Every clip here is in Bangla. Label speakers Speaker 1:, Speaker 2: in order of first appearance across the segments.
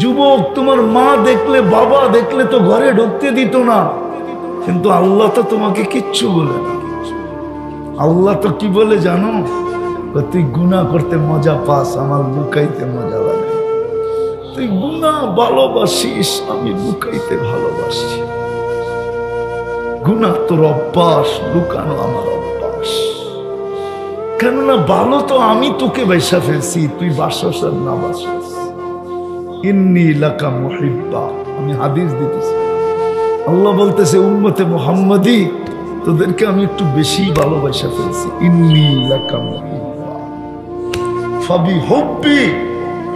Speaker 1: যুবক, তোমার মা দেখলে, বাবা দেখলে তো ঘরে ঢুকতে দিত না, কিন্তু আল্লাহ তো তোমাকে কিচ্ছু বলে না। আল্লাহ তো কি বলে জানো? তুই গুনাহ করতে মজা পাস, আমার লুকাইতে মজা লাগে। তুই গুনাহ ভালোবাসিস, আমি লুকাইতে ভালোবাসি। গুনাহ তোর অভ্যাস, লুকানো আমার অভ্যাস। কেননা ভালো তো আমি তোকে বাইসা ফেলছি, তুই বাসস আর না বাসস। ইন্নী লাকা মুহিব্বা, আমি হাদিস দিতেছি। আল্লাহ বলতেছে উম্মতে মুহাম্মাদি, তোদেরকে আমি একটু বেশি ভালোবাসা ফেলছি। ইন্নী লাকা মুহিব্বা ফাবি হুব্বি।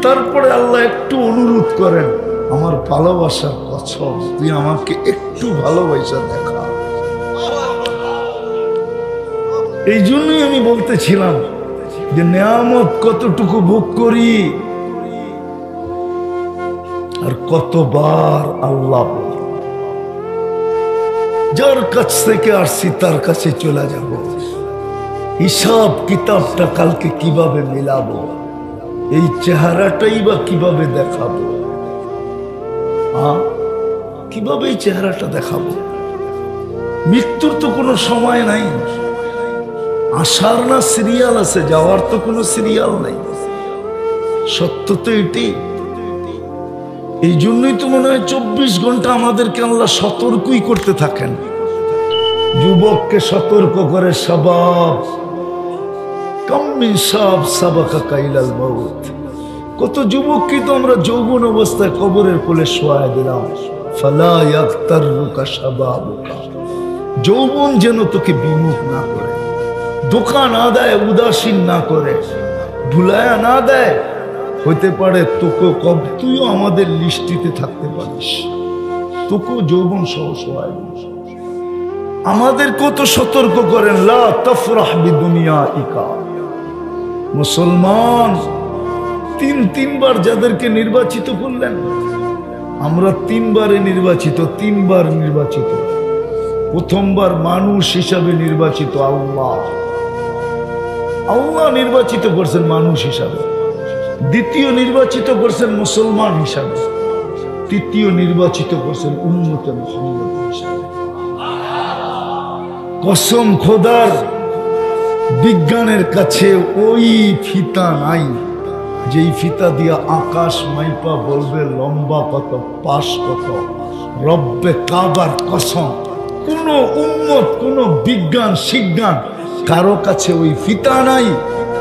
Speaker 1: তারপরে আল্লাহ একটু অনুরোধ করেন, আমার ভালোবাসার কসম, তুই আমাকে একটু ভালোবাসা দেখা। এই জন্যই আমি বলতেছিলাম যে নেয়ামত কতটুকু ভোগ করি আর কতবার আল্লাহ বলি। যার কাছ থেকে আসছি তার কাছে চলে যাব, হিসাব কিতাবটা কালকে কিভাবে মিলাবো, এই চেহারাটাই বা কিভাবে দেখাবো, কিভাবে এই চেহারাটা দেখাবো? মৃত্যুর তো কোনো সময় নাই, আসার না সিরিয়াল আছে, যাওয়ার তো কোনো সিরিয়াল নাই। সত্য তো এটি। এই জন্যই তো মনে হয় 24 ঘন্টা আমাদেরকে আল্লাহ সতর্কই করতে থাকেন। যুবককে সতর্ক করে, শাবাব কাম মিন শাব সাবাকা কাইলাল মাউত। কত যুবককে তো আমরা যৌবন অবস্থায় কবরের কোলে শোয়ায় দিলাম। ফালা ইয়াগতাররুকা শাবাবুকা, যৌবন যেন তোকে বিমুখ না করে, ধোঁকা না দেয়, উদাসীন না করে, ভুলায়া না দেয়। হইতে পারে তোকে কব, তুইও আমাদের লিস্টিতে থাকতে পারিস, তোকেও যৌবন সহ শোয়ায়। আমাদের কত সতর্ক করেন, লা তাফরাহ বিদুনিয়াইকা। মুসলমান তিনবার যাদেরকে নির্বাচিত করলেন, আমরা 3 বারে নির্বাচিত, 3 বার নির্বাচিত। প্রথমবার মানুষ হিসাবে নির্বাচিত আল্লাহ, আল্লাহ নির্বাচিত করছেন মানুষ হিসাবে। দ্বিতীয় নির্বাচিত করছেন মুসলমান হিসাবে। তৃতীয় নির্বাচিত করছেন উম্মতে মুহাম্মদ হিসাবে। কসম খোদার, বিজ্ঞানের কাছে ওই ফিতা নাই যেই ফিতা দিয়া আকাশ মাইপা বলবে লম্বা কত, পাশ কত। রব্বে কাবার কসম, কোন উম্মত, কোন বিজ্ঞান শিজ্ঞান কারো কাছে ওই ফিতা নাই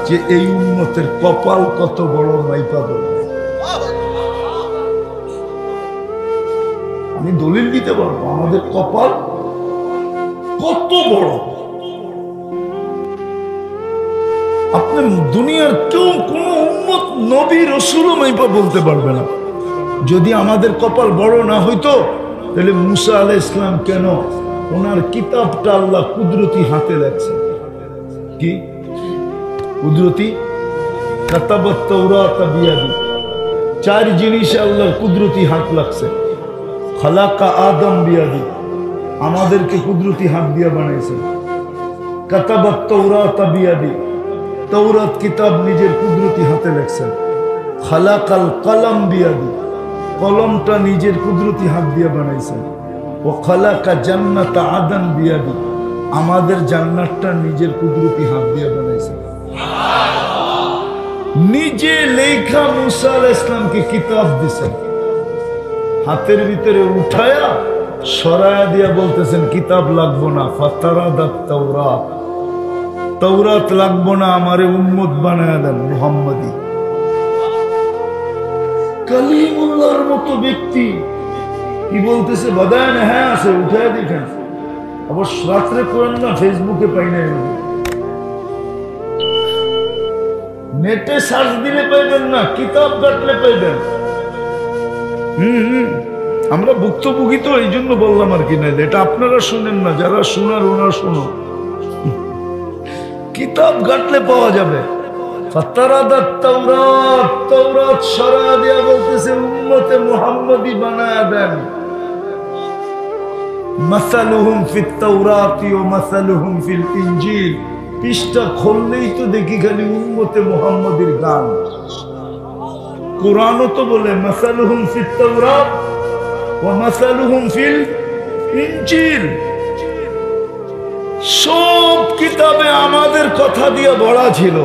Speaker 1: যে এই উম্মতের কপাল কত বড় মাইপা বলবে। আমি দলিল দিতে পারবো আমাদের কপাল কত বড়। আপনি দুনিয়ার কেউ কোন উম্মত, নবী, রাসূলও মাইপা বলতে পারবে না। যদি আমাদের কপাল বড় না হইতো তাহলে মুসা আলাইহিস সালাম কেন ওনার কিতাবটা আল্লাহ কুদরতি হাতে লেখছে? কি কুদরতি? কাতাবাত তাওরাত বিয়াদি। 4 জিনিসে আল্লাহর কুদরতি হাত লাগছে। খালাকা আদম বিয়াদি, আমাদেরকে কুদরতি হাত দিয়ে বানাইছে। কাতাবাত তাওরাত বিয়াদি, তাওরাত কিতাব নিজের কুদরতি হাতে লেখছেন। খালাকাল কলম বিয়াদি, কলমটা নিজের কুদরতি হাত দিয়ে বানাইছেন। ও খালাকা জান্নাত আদন বিয়াদি, আমাদের জান্নাতটা নিজের কুদরতি হাত দিয়ে বানাইছেন। নিজে লেখা মুসা আলাইহিস সালামকে কিতাব দিছেন, হাতের ভিতরে উঠায়া সরায়া দিয়া বলতেছেন কিতাব লাগবো না, ফাতারাদাত তাওরাত, তাওরাত লাগবো না, আমারে উম্মত বানায়া দেন মুহাম্মদী। কালিমুল্লাহর মতো ব্যক্তি কি বলতেছে? বাদান হ্যাঁ আছে, উঠায় দেখেন। আবার রাত্রে করেন না, ফেসবুকে পাই না, নেটে সার্চ দিলে পাইবেন না, কিতাব কাটলে পাইবেন। আমরা ভুক্তভোগী তো, এই জন্য বললাম আর কি। না এটা আপনারা শুনেন না, যারা শোনার ওনারা শোনো, কিতাব ঘাটলে পাওয়া যাবে। ফাতারাদাত তাওরাত, তাওরাত সরায়া দিয়া বলতেছে উম্মতে মুহাম্মদী বানায়া দেন। মাসালুহুম ফিত তাওরাতি ওয়া মাসালুহুম ফিল ইনজিল। পৃষ্ঠা খুললেই তো দেখি খালি উম্মতে মুহাম্মদীর গান। কুরআনও তো বলে মাসালুহুম ফিত তাওরাত ওয়া মাসালুহুম ফিল ইনজিল। সব কিতাবে আমাদের কথা দিয়ে বলা ছিল।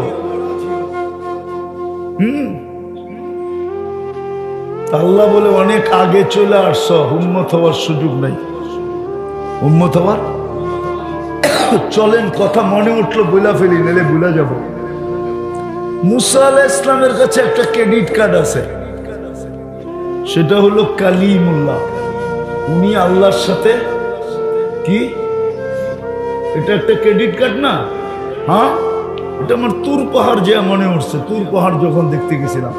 Speaker 1: আল্লাহ বলে অনেক আগে চলে আসছ, উম্মত হওয়ার সুযোগ নাই। উম্মত হওয়ার চলেন, কথা মনে উঠলো বইলা ফেলি, নাহলে ভুলে যাব। মুসা আলাইহিস সালামের কাছে একটা ক্রেডিট কার্ড আছে, সেটা হলো কালিমুল্লাহ। উনি আল্লাহর সাথে কি, এটা একটা ক্রেডিট কার্ড না? হ্যাঁ, এটা আমার তুর পাহাড় যে মনে উঠছে, তুর পাহাড় যখন দেখতে গেছিলাম,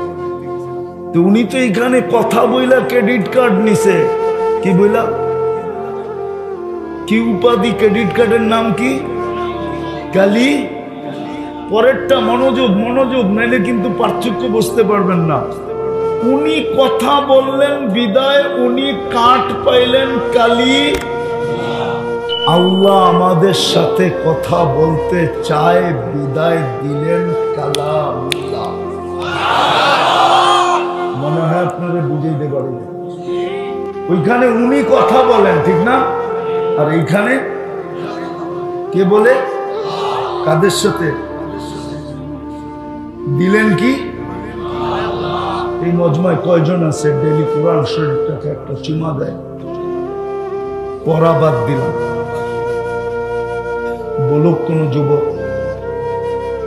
Speaker 1: তো উনি তো এখানে কথা বইলা ক্রেডিট কার্ড নিছে। কি বইলা, কি উপাধি? ক্রেডিট কার্ডের নাম কি? কালি। পরেরটা মনোযোগ, মনোযোগ, নাইলে কিন্তু পার্থক্য বুঝতে পারবেন না। উনি কথা বললেন বিদায়, উনি কাঠ পাইলেন কালি। আল্লাহ আমাদের সাথে কথা বলতে চায়, বিদায় দিলেন কালামুল্লাহ। মনে হয় আপনারা বুঝাইতে পারেন। ওইখানে উনি কথা বলেন, ঠিক না? আর এইখানে কে বলে? কাদের সাথে দিলেন? কি এই মজমায় কয়জন আছে ডেলি কোরআন শরীফটাকে একটা চুমা দেয়? পড়া বাদ দিলাম। বলুক কোন যুবক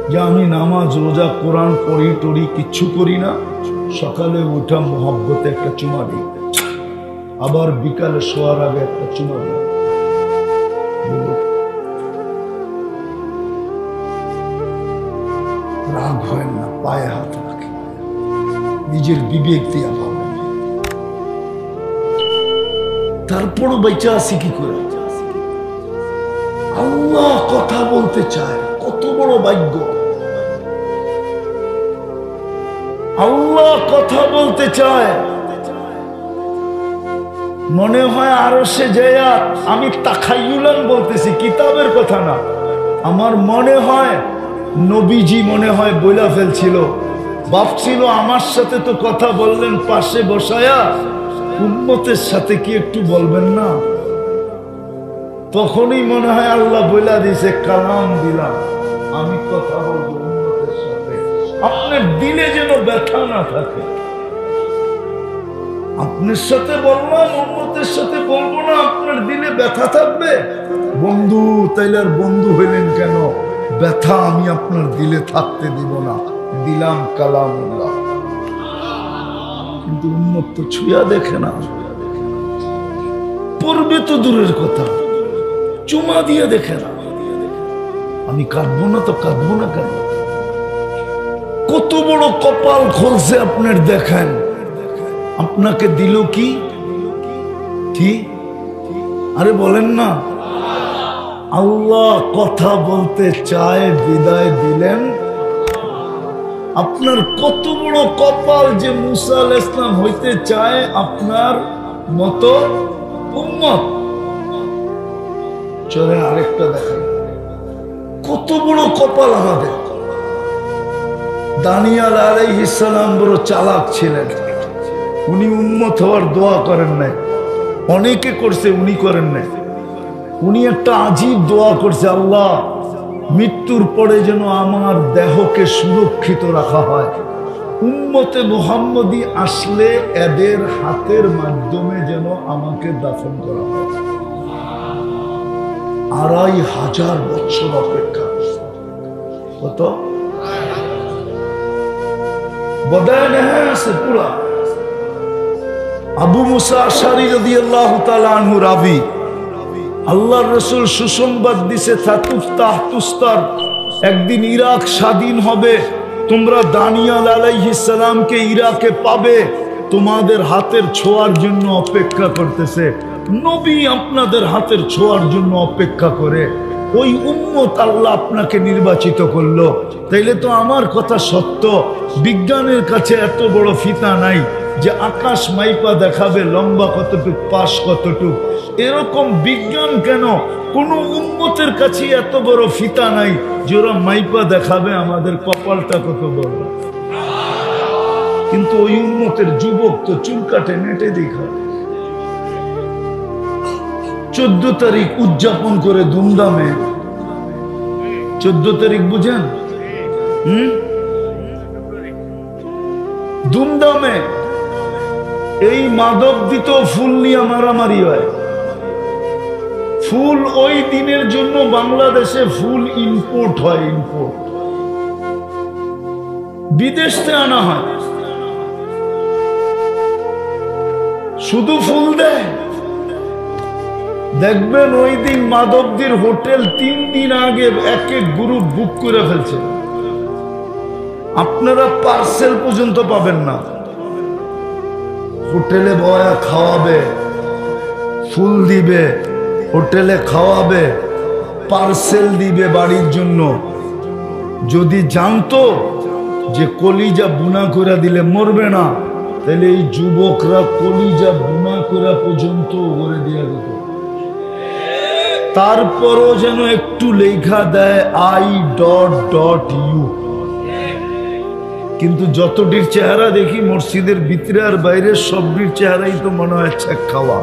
Speaker 1: যে আমি নামাজ রোজা কোরআন পড়ি টড়ি কিচ্ছু করি না, সকালে উঠা মোহাব্বতে একটা চুমা দিই, আবার বিকালে শোয়ার আগে একটা চুমা দিই। রাগ হয় না, পায়ে হাত রাখে, নিজের বিবেক দিয়া ভাবেন। তারপরও বেঁচে আছি কি করে? আল্লাহ কথা বলতে চায়, কত বড় ভাগ্য। আল্লাহ কথা বলতে চায়। মনে হয় আরো সে যায়া, আমি তাখাইয়ুলান বলতেছি, কিতাবের কথা না। আমার মনে হয় নবীজি মনে হয় বইলা ফেলছিল, ভাবছিল আমার সাথে তো কথা বললেন পাশে বসায়া, উম্মতের সাথে কি একটু বলবেন না? তখনই মনে হয় আল্লাহ বইলা দিয়েছে, কালাম দিলাম, আমি কথা বলবো উম্মতের সাথে। আপনার দিলে যেন ব্যথা না থাকে। আপনার সাথে বললাম, উম্মতের সাথে বলবো না, আপনার দিলে ব্যথা থাকবে। বন্ধু, তাইলে আর বন্ধু হইলেন কেন? ব্যথা আমি আপনার দিলে থাকতে দিব না, দিলাম কালামুল্লাহ। কিন্তু উম্মত তো ছুঁয়া দেখে না, পড়বে তো দূরের কথা, চুমা দিয়ে দেখে না। আমি কাঁদবো না তো কাঁদবো না কেন? কত বড় কপাল খুলছে আপনার, দেখেন। আপনাকে দিল কি? কি আরে বলেন না, আল্লাহ কথা বলতে চায়, বিদায় দিলেন। আপনার কত বড় কপাল যে মুসা আলাইহিস সালাম হইতে চায় আপনার মতো উম্মত। চলেন আরেকটা দেখেন, কত বড় কপাল আমাদের। দানিয়াল আলাইহিস সালাম বড় চালাক ছিলেন, উনি উম্মত হওয়ার দোয়া করেন নাই। অনেকে করছে, উনি করেন নাই। উনি একটা আজীব দোয়া করছে, আল্লাহ মৃত্যুর পরে যেন আমার দেহকে সুরক্ষিত রাখা হয়, উম্মতে মুহাম্মদী আসলে এদের হাতের মাধ্যমে যেন আমাকে দাফন করা হয়। ২৫০০ বছর অপেক্ষা। কত বদায় নেহা আছে পুরা। আবু মুসা আশআরী রাদিয়াল্লাহু তাআলা আনহু রাবি, আল্লাহর রাসূল সুসংবাদ দিছে, তুস্তার, একদিন ইরাক স্বাধীন হবে, তোমরা দানিয়াল আলাইহিস সালামকে ইরাকে পাবে, তোমাদের হাতের ছোঁয়ার জন্য অপেক্ষা করতেছে। নবী আপনাদের হাতের ছোঁয়ার জন্য অপেক্ষা করে, ওই উম্মত আল্লাহ আপনাকে নির্বাচিত করলো। তাইলে তো আমার কথা সত্য, বিজ্ঞানের কাছে এত বড় ফিতা নাই যে আকাশ মাইপা দেখাবে লম্বা কতটুক, পাশ কতটুক। এরকম বিজ্ঞান কেন? কোন উম্মতের কাছে এত বড় ফিতা নাই যে ওরা মাইপা দেখাবে আমাদের কপালটা কত বড়। কিন্তু ওই উম্মতের যুবক তো চুল কাটে নেটে দেখা। 14 তারিখ উদযাপন করে ধুমধামে। 14 তারিখ বুঝেন? ধুমধামে এই মাদক দিত ফুল নিয়ে মারামারি হয়। ফুল ওই দিনের জন্য বাংলাদেশে ফুল ইম্পোর্ট হয়, ইম্পোর্ট বিদেশ থেকে আনা হয়। শুধু ফুল দেয়। দেখবেন ওই দিন মাদকদের হোটেল 3 দিন আগে এক এক গ্রুপ বুক করে ফেলছে। আপনারা পার্সেল পর্যন্ত পাবেন না। হোটেলে বয়া খাওয়াবে, ফুল দিবে, হোটেলে খাওয়াবে, পার্সেল দিবে বাড়ির জন্য। যদি জানতো যে কলিজা বুনা করে দিলে মরবে না, তাহলে এই যুবকরা কলিজা বুনা করা পর্যন্ত করে দিয়ে দিত। তারপরও যেন একটু লেখা দেয় I.U। কিন্তু যতটির চেহারা দেখি মসজিদের ভিতরে আর বাইরে সবটির চেহারাই তো মনে হয় চেক খাওয়া।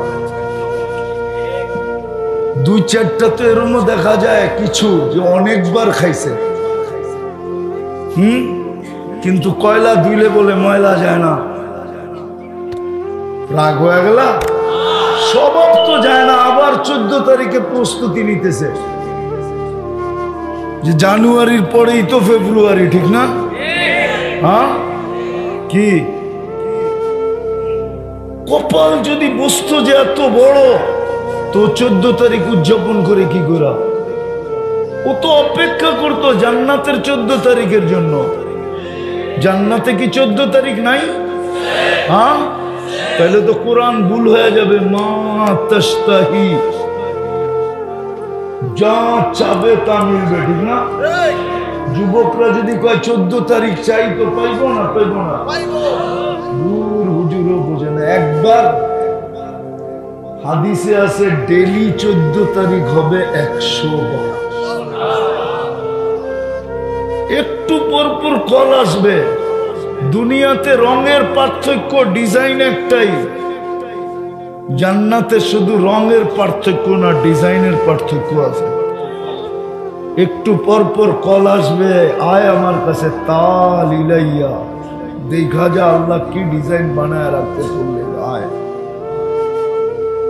Speaker 1: 2-4টা তো এরমও দেখা যায় কিছু যে অনেকবার খাইছে। কিন্তু কয়লা ধুইলে বলে ময়লা যায় না। রাগ হয়ে গেল, স্বভাব তো যায় না। আবার 14 তারিখে প্রস্তুতি নিতেছে যে জানুয়ারির পরেই তো ফেব্রুয়ারি, ঠিক না? হ্যাঁ, কি কপাল যদি বস্তু যে এত বড়, তো 14 তারিখ উদযাপন করে কি করা? ও তো অপেক্ষা করতো জান্নাতের 14 তারিখের জন্য। জান্নাতে কি 14 তারিখ নাই? হ্যাঁ, তাহলে তো কোরআন ভুল হয়ে যাবে। মা তাশতাহি, যা চাবে তা মিলবে, ঠিক না? যুবকরা যদি কয় 14 তারিখ চাই, তো পাইব না? পাইব না। দূর হুজুরও বোঝে না। একবার হাদিসে আছে ডেলি 14 তারিখ হবে 100 বার। একটু পর পর কল আসবে। দুনিয়াতে রঙের পার্থক্য, ডিজাইন একটাই। জান্নাতে শুধু রঙের পার্থক্য না, ডিজাইনের পার্থক্য আছে। একটু পর পর কল আসবে, আয় আমার কাছে, তাল ইলাইয়া, দেখা যা আল্লাহ কি ডিজাইন বানায় রাখতে চললে, আয়।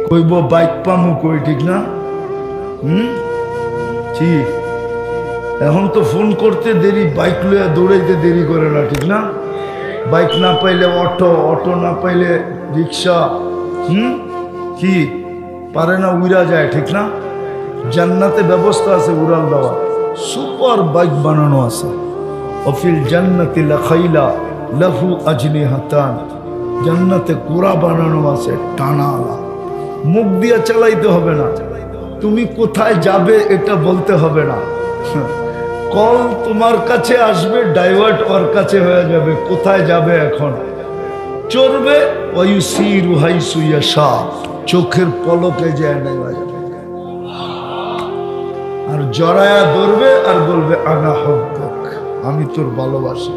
Speaker 1: কইব বাইক পামু কই, ঠিক না? ঠিক। এখন তো ফোন করতে দেরি, বাইক লইয়া দৌড়াইতে দেরি করে না, ঠিক না? বাইক না পাইলে অটো, অটো না পাইলে রিক্সা, কি পারে না, উড়া যায়, ঠিক না? জান্নাতে ব্যবস্থা আছে উড়াল দেওয়া, সুপার বাইক বানানো আছে। অফিল জান্নাতি লাখাইলা লাহু আজনিহাতান, জান্নাতে কুড়া বানানো আছে টানালা। মুখ দিয়ে চালাইতে হবে না, তুমি কোথায় যাবে এটা বলতে হবে না। কল তোমার কাছে আসবে, ডাইভার্ট ওর কাছে হয়ে যাবে, কোথায় যাবে এখন। চড়বে ওয়ায়ুসিরু হাইসু ইয়াশা, চোখের পলকে যায় নেওয়া যাবে। আর জড়ায়া ধরবে আর বলবে আনা হব্বক, আমি তোর ভালোবাসি।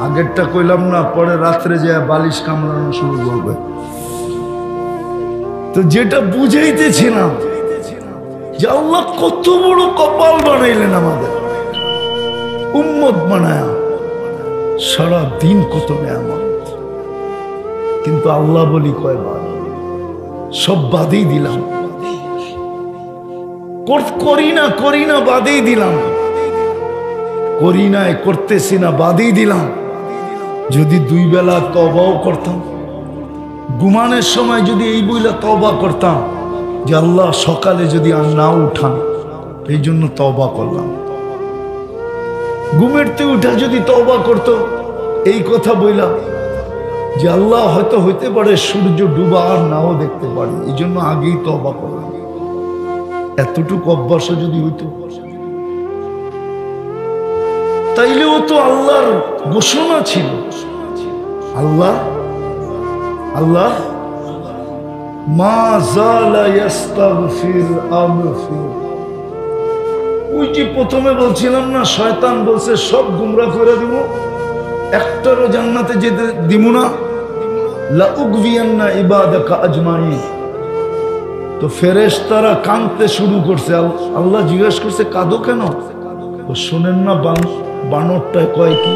Speaker 1: আগেরটা কইলাম না, পরে রাত্রে যায় বালিশ কামড়ানো শুরু করবে। তো যেটা বুঝাইতেছিলাম যে আল্লাহ কত বড় কপাল বানাইলেন আমাদের, উম্মত বানায়া সারা দিন কত নেয়ামত। কিন্তু আল্লাহ বলি কয়বার, সব বাদেই দিলাম। করি না বাদেই দিলাম, করি না, করতেছি না বাদেই দিলাম। যদি 2 বেলা তওবাও করতাম, ঘুমানোর সময় যদি এই বইলা তওবা করতাম যে আল্লাহ সকালে যদি আর না উঠান, এই জন্য তওবা করলাম। ঘুমেরতে উঠা যদি তওবা করতো এই কথা বইলা যে আল্লাহ হয়তো হইতে পারে সূর্য ডুবা আর নাও দেখতে পারি, এই জন্য আগেই তওবা করলাম। এতটুকু অভ্যাস যদি হইতো, তাইলেও তো আল্লাহর ঘোষণা ছিল। আল্লাহ আল্লাহ মা জালা ইস্তাগফির আগফির। ওই যে প্রথমে বলছিলাম না, শয়তান বলছে সব গুমরা করে দিব, একটারও জান্নাতে যেতে দিব না। লা উগবিয়ান্না ইবাদাকা আজমাইন। তো ফেরেশতারা কাঁদতে শুরু করছে। আল্লাহ জিজ্ঞেস করছে কাঁদো কেন? তো শুনেন না বানরটায় কয় কি,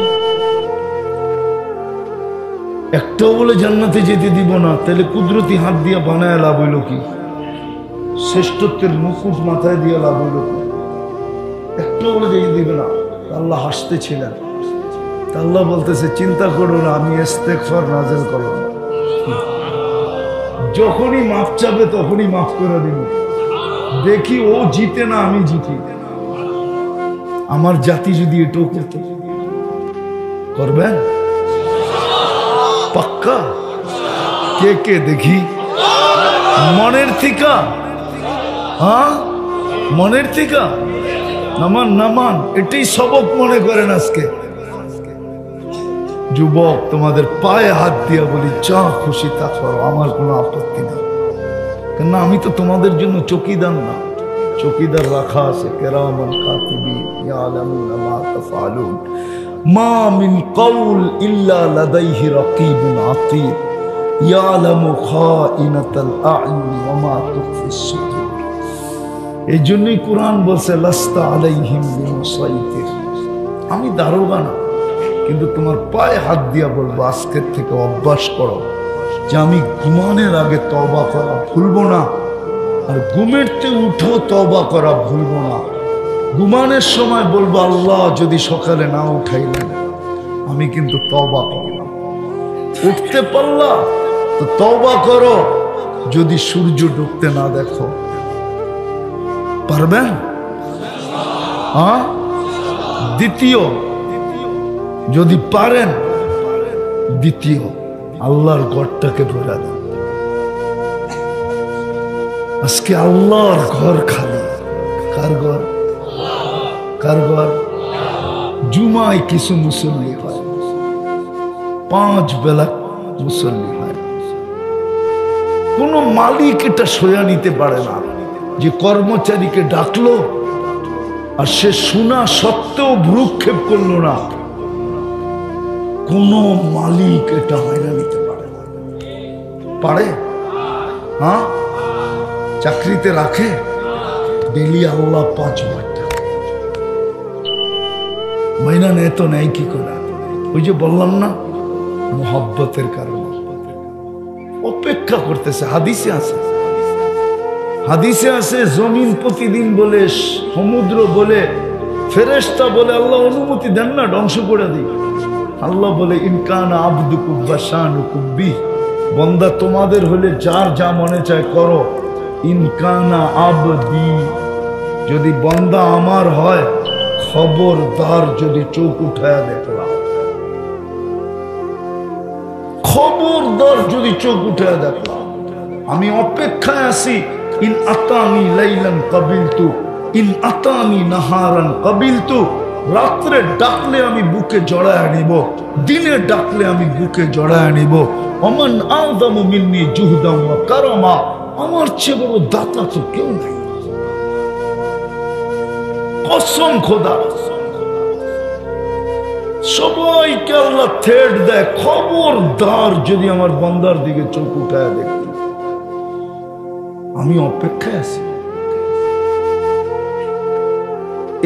Speaker 1: একটাও বলে জান্নাতে যেতে দিব না, তাহলে কুদরতি হাত দিয়ে বানায় লাভ হইল কি? শ্রেষ্ঠত্বের মুকুট মাথায় দিয়ে লাভ হইল কি? একটাও বলে যেতে দিবে না। আল্লাহ হাসতেছিলেন। আল্লাহ বলতেছে চিন্তা করো না, আমি ইস্তেগফার নাযিল করব, যখনই মাফ চাবে তখনই মাফ করে দিব। দেখি ও জিতে না আমি জিতি। আমার জাতি যদি এটাও করতে, করবেন পাক্কা? কে কে দেখি মনের থিকা? হ্যাঁ মনের থিকা? নামান নামান, এটাই সবক মনে করেন আজকে। যুবক তোমাদের পায়ে হাত দিয়া বলি যা খুশি তা করো, আমার কোনো আপত্তি নেই। কেন আমি তো তোমাদের জন্য চকিদার না, চকিদার রাখা আছে কিরামান কাতিবিন ইয়ালামুনা মা তাফআলুন মা মিন কওল ইল্লা লাদাইহি রাকিবুন আতীদ ইয়ালামু খাইনাতাল আ'ইউনি ওয়া মা তুখফিস সুদূর। এই জন্যই কোরআন বলছে লাস্তা আলাইহিম বিমুসাইতির। আমি দারোগা না, কিন্তু তোমার পায়ে হাত দিয়া বলবো আজকের থেকে অভ্যাস করো যে আমি ঘুমানোর আগে তওবা করা ভুলবো না, আর ঘুমেরতে উঠো তওবা করা ভুলবো না। ঘুমানোর সময় বলবো আল্লাহ যদি সকালে না উঠাইলেন আমি কিন্তু তওবা করলাম। উঠতে পারলা তো তওবা করো, যদি সূর্য ডুবতে না দেখো। পারবেন? হ্যাঁ। দ্বিতীয়, যদি পারেন, দ্বিতীয় আল্লাহর ঘরটাকে ভরা দেন। আজকে আল্লাহর ঘর খালি। কার ঘর? কার ঘর? জুমায় কিছু মুসল্লি হয়, 5 বেলা মুসল্লি হয়। কোন মালিক এটা সয়া নিতে পারে না যে কর্মচারীকে ডাকলো আর সে শোনা সত্ত্বেও ভ্রুক্ষেপ করলো না। কোন মালিক এটা মাইনা নিতে পারে না। পারে? হ্যাঁ। চাকরিতে রাখে ডেলি আল্লাহ 5 বার মাইনা নেয় তো নেয় কি করে? ওই যে বললাম না, মুহাব্বতের কারণে অপেক্ষা করতেছে। হাদিসে আছে, হাদিসে আছে জমিন প্রতিদিন বলে, সমুদ্র বলে, ফেরেশতা বলে আল্লাহ অনুমতি দেন না ধ্বংস করে দিই। আল্লাহ বলে ইনকানা আবদুকুম বাশানুকুম বি, বান্দা তোমাদের হলে যার যা মনে চায় করো। ইনকানা আবদি, যদি বান্দা আমার হয় খবরদার যদি চোখ উঠায়া দেখলাম, খবরদার যদি চোখ উঠায়া দেখলাম। আমি অপেক্ষায় আছি। ইন আতানি লাইলান কাবিলতু ইন আতানি নাহারান কাবিলতু। রাত্রে ডাকলে আমি বুকে জড়ায় নিব, দিনে ডাকলে আমি বুকে জড়ায় নিব। ওমান আযমু মিন্নি জুহদান ওয়া কারামা, আমার চেয়ে বড় দাতা তো কেউ নাই। কসম খোদা, সবাইকে আল্লাহ থ্রেট দেয়, খবরদার যদি আমার বান্দার দিকে চোখ উঠায় দেখি। আমি অপেক্ষায় আছি।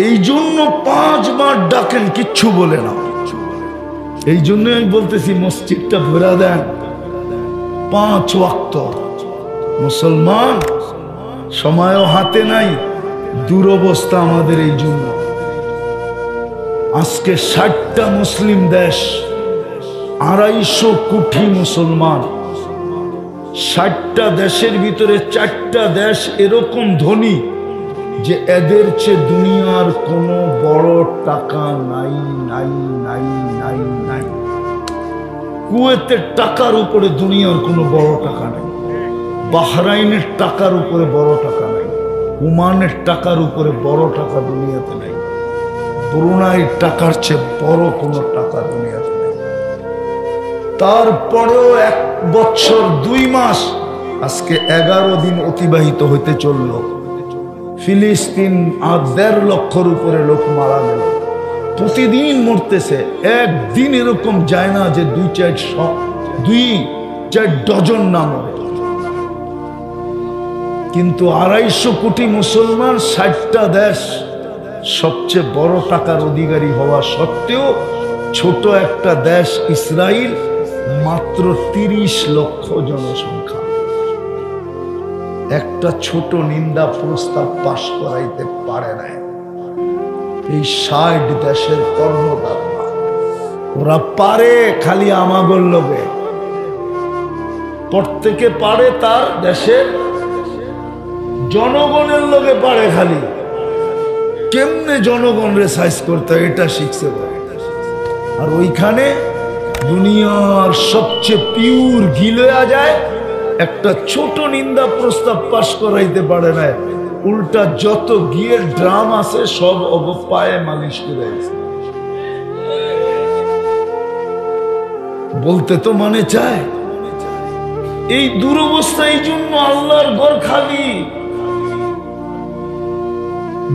Speaker 1: এই জন্য 5 বার ডাকেন, কিচ্ছু বলে না। এই জন্য আমি বলতেছি মসজিদটা ভরা দেন 5 ওয়াক্ত। মুসলমান সময়ও হাতে নাই, দুরবস্থা আমাদের। এই জন্য আজকে 60টা মুসলিম দেশ, 250 কোটি মুসলমান। 60টা দেশের ভিতরে 4টা দেশ এরকম ধনী যে এদের চেয়ে দুনিয়ার কোনো বড় টাকা নাই নাই নাই নাই নাই। কুয়েতের টাকার উপরে দুনিয়ার কোনো বড় টাকা নাই, বাহরাইনের টাকার উপরে বড় টাকা নাই, ওমানের টাকার উপরে বড় টাকা দুনিয়াতে নাই, ব্রুনাইয়ের টাকার চেয়ে বড় কোনো টাকা দুনিয়াতে নাই। তারপরেও 1 বছর 2 মাস, আজকে 11 দিন অতিবাহিত হইতে চলল, ফিলিস্তিন আর 1.5 লক্ষের উপরে লোক মারা গেল। প্রতিদিন মরতেছে। একদিন এরকম যায় না যে দুই চার ডজন না মরে। কিন্তু 250 কোটি মুসলমান, 60টা দেশ, সবচেয়ে বড় টাকার অধিকারী হওয়া সত্ত্বেও ছোট একটা দেশ ইসরায়েল, মাত্র 30 লক্ষ জনসংখ্যা। একটা ছোট নিন্দা প্রস্তাব পাশ করাইতে পারে না এই 60 দেশের কর্মকর্তা। ওরা পারে খালি আমাগর লোকে, প্রত্যেকে পারে তার দেশের জনগণের লোকে পারে, খালি কেমনে জনগণরে সাইজ করতে এটা শিখছে। আর ওইখানে দুনিয়ার সবচেয়ে পিওর ঘি লয়া যায়, একটা ছোট নিন্দা প্রস্তাব পাশ করাইতে পারে না, উল্টা যত ঘিয়ের ড্রাম আছে সব অবপায়ে মালিশ করে। বলতে তো মানে চায়। এই দুরবস্থা, এই জন্য আল্লাহর ঘর খালি,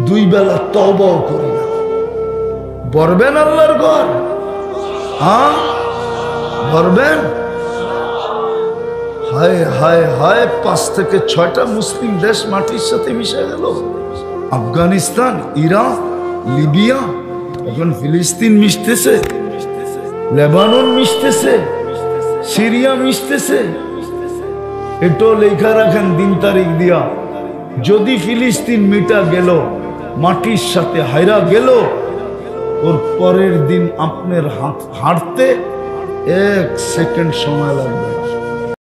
Speaker 1: 2 বেলা তওবাও করি না। বলবেন আল্লাহর ঘর, হ্যাঁ বলবেন। হায় হায় হায়, 5 থেকে 6টা মুসলিম দেশ মাটির সাথে মিশে গেল। আফগানিস্তান, ইরান, লিবিয়া, এখন ফিলিস্তিন মিশতেছে, লেবানন মিশতেছে, সিরিয়া মিশতেছে। এটাও লেখা রাখেন 3 তারিখ দিয়া, যদি ফিলিস্তিন মিটা গেল, মাটির সাথে হাইরা গেল, ওর পরের দিন আপনার হাঁটতে 1 সেকেন্ড সময় লাগবে।